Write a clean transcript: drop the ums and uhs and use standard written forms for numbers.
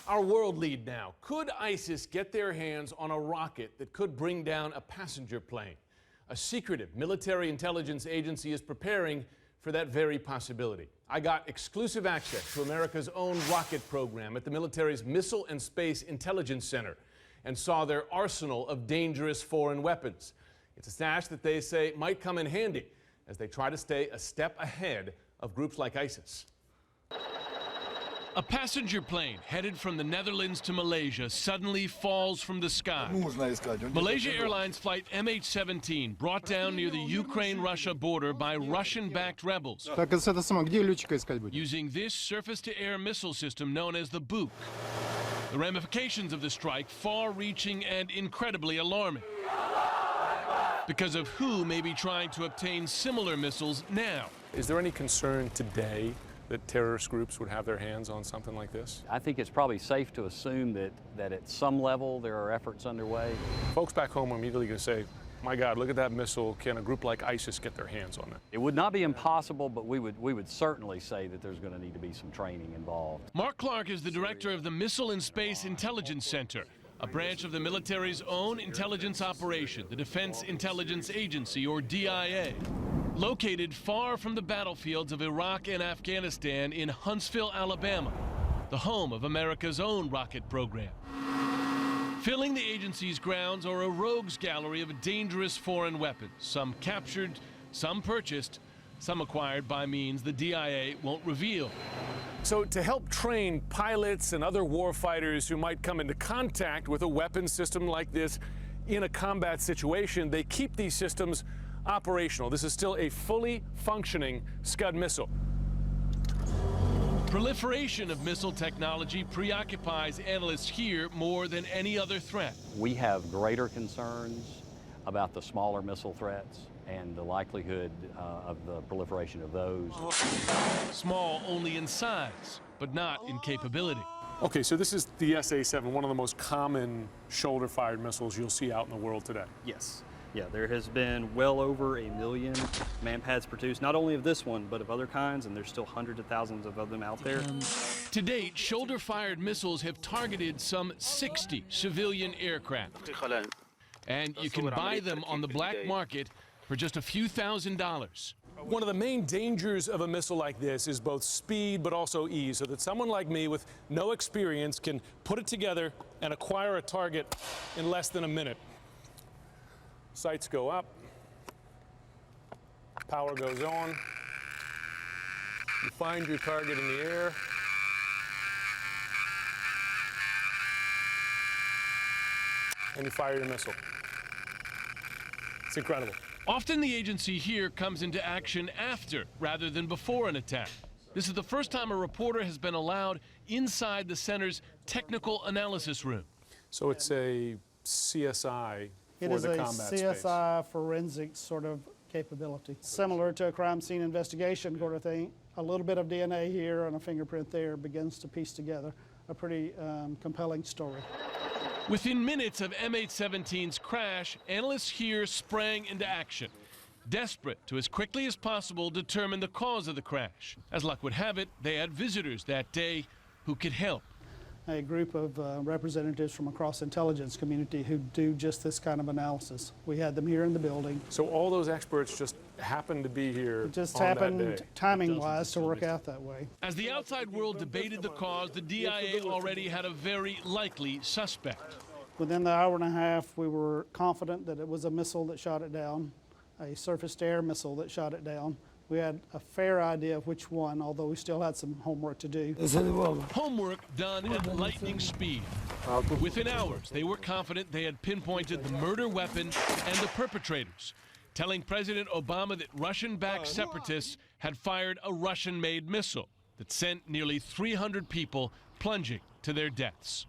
Our world lead now. Could ISIS get their hands on a rocket that could bring down a passenger plane? A secretive military intelligence agency is preparing for that very possibility. I got exclusive access to America's own rocket program at the military's Missile and Space Intelligence Center and saw their arsenal of dangerous foreign weapons. It's a stash that they say might come in handy as they try to stay a step ahead of groups like ISIS. A passenger plane headed from the Netherlands to Malaysia suddenly falls from the sky. Malaysia Airlines flight MH17 brought down near the Ukraine-Russia border by Russian-backed rebels using this surface-to-air missile system known as the Buk. The ramifications of the strike far-reaching and incredibly alarming because of who may be trying to obtain similar missiles now. Is there any concern today that terrorist groups would have their hands on something like this? I think it's probably safe to assume that at some level there are efforts underway. Folks back home are immediately going to say, my God, look at that missile. Can a group like ISIS get their hands on it? It would not be impossible, but we would certainly say that there's going to need to be some training involved. Mark Clark is the director of the Missile and Space Intelligence Center, a branch of the military's own intelligence operation, the Defense Intelligence Agency, or DIA. Located far from the battlefields of Iraq and Afghanistan in Huntsville, Alabama, the home of America's own rocket program. Filling the agency's grounds are a rogues gallery of dangerous foreign weapons, some captured, some purchased, some acquired by means the DIA won't reveal. So to help train pilots and other warfighters who might come into contact with a weapons system like this in a combat situation, they keep these systems operational. This is still a fully functioning Scud missile. Proliferation of missile technology preoccupies analysts here more than any other threat. We have greater concerns about the smaller missile threats and the likelihood of the proliferation of those. Small only in size, but not in capability. Okay, so this is the SA-7, one of the most common shoulder-fired missiles you'll see out in the world today. Yes. Yeah, there has been well over 1 million manpads produced, not only of this one, but of other kinds, and there's still hundreds of thousands of them out there. To date, shoulder-fired missiles have targeted some 60 civilian aircraft. And you can buy them on the black market for just a few $1,000s. One of the main dangers of a missile like this is both speed but also ease, so that someone like me with no experience can put it together and acquire a target in less than a minute. Sights go up, power goes on, you find your target in the air, and you fire your missile. It's incredible. Often the agency here comes into action after rather than before an attack. This is the first time a reporter has been allowed inside the center's technical analysis room. So it's a CSI. It is a CSI forensic sort of capability, similar to a crime scene investigation sort of thing. A little bit of DNA here and a fingerprint there begins to piece together a pretty compelling story. Within minutes of MH17's crash, analysts here sprang into action, desperate to as quickly as possible determine the cause of the crash. As luck would have it, they had visitors that day who could help. A group of representatives from across the intelligence community who do just this kind of analysis. We had them here in the building. So all those experts just happened to be here. It just happened timing-wise to work out that way. As the outside world debated the cause, the DIA already had a very likely suspect. Within the hour and a half, we were confident that it was a missile that shot it down, a surface-to-air missile that shot it down. We had a fair idea of which one, although we still had some homework to do. Homework done at lightning speed. Within hours, they were confident they had pinpointed the murder weapon and the perpetrators, telling President Obama that Russian-backed separatists had fired a Russian-made missile that sent nearly 300 people plunging to their deaths.